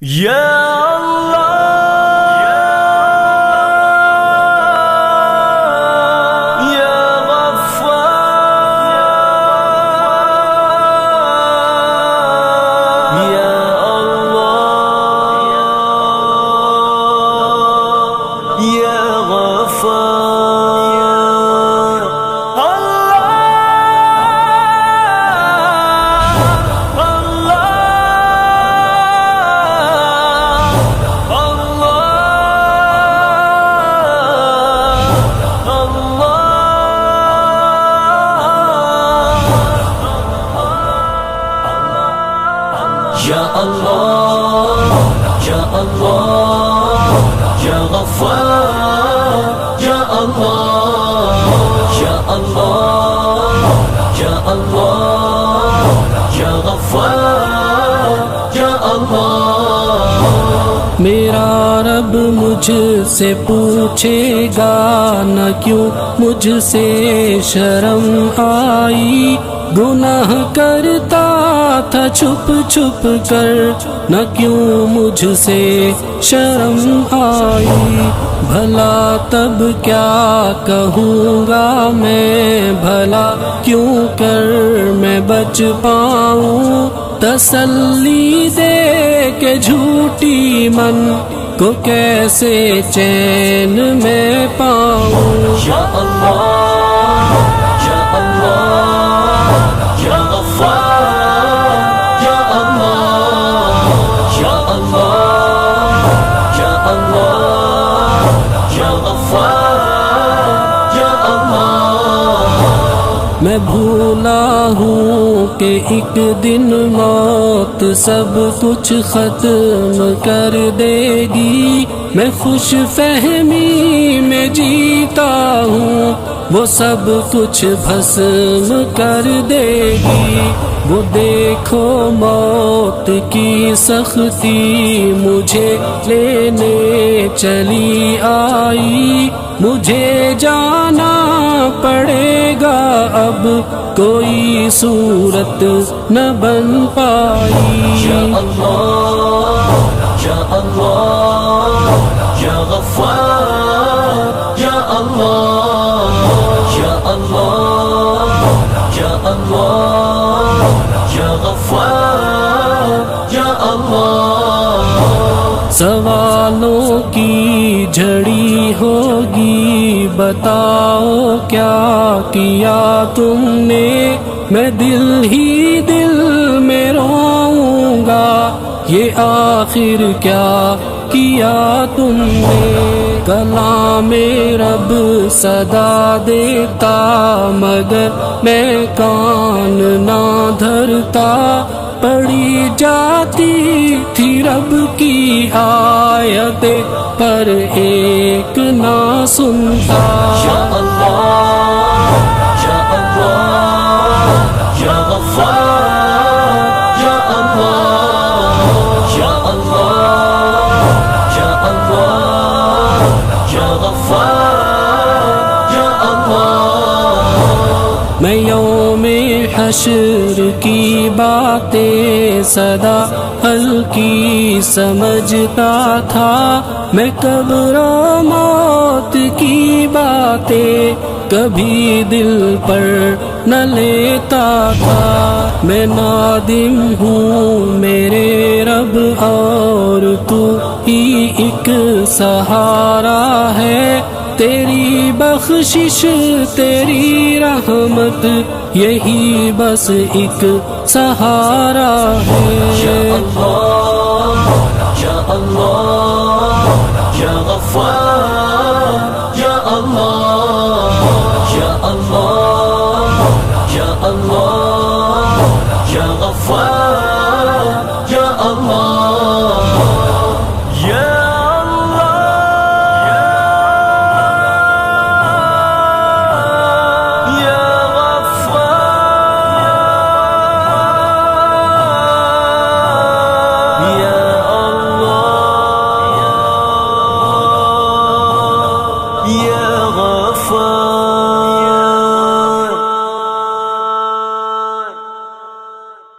या अल्लाह या गफ्फार या अल्लाह या गफ्फार या अल्लाह या अल्लाह या गफ्फार या अल्लाह या अल्लाह या अल्लाह या गफ्फार या अल्लाह। मेरा रब मुझसे पूछेगा न क्यों मुझसे शर्म आई, गुनाह करता था छुप छुप कर न क्यों मुझसे शर्म आई। भला तब क्या कहूँगा मैं, भला क्यों कर मैं बच पाऊँ, तसल्ली दे के झूठी मन को कैसे चैन में पाऊँ। या अल्लाह या अल्लाह या गफ्फार या अल्लाह या अल्लाह या अल्लाह या गफ्फार या अल्लाह। मैं भूला हूँ कि एक दिन मौत सब कुछ खत्म कर देगी, मैं खुश फहमी में जीता हूँ वो सब कुछ भस्म कर देगी। वो देखो मौत की सख्ती मुझे लेने चली आई, मुझे जाना पड़ेगा अब कोई सूरत न बन पाई। या अल्लाह या अल्लाह या गफ्फार या अल्लाह या अल्लाह या अल्लाह या गफ्फार या अल्लाह। सवालों की झड़ी होगी, बताओ क्या किया तुमने, मैं दिल ही दिल में रोऊंगा ये आखिर क्या किया तुमने। कलामे रब सदा देता मगर मैं कान ना धरता, पड़ी जाती थी रब की आयतें पर एक ना सुनता। या अल्लाह या अल्लाह या गफ्फार या अल्लाह या अल्लाह या अल्लाह या गफ्फार या अल्लाह। मैं यौमे हश्र की बातें सदा हल्की समझता था, मैं कब्र मौत की बातें कभी दिल पर न लेता था। मैं नादिम हूँ मेरे रब और तू ही एक सहारा है, तेरी बख्शिश तेरी रहमत यही बस एक सहारा है। या अल्लाह या अल्लाह या गफ्फार या अल्लाह या अल्लाह या अल्लाह या गफ्फार या अल्लाह।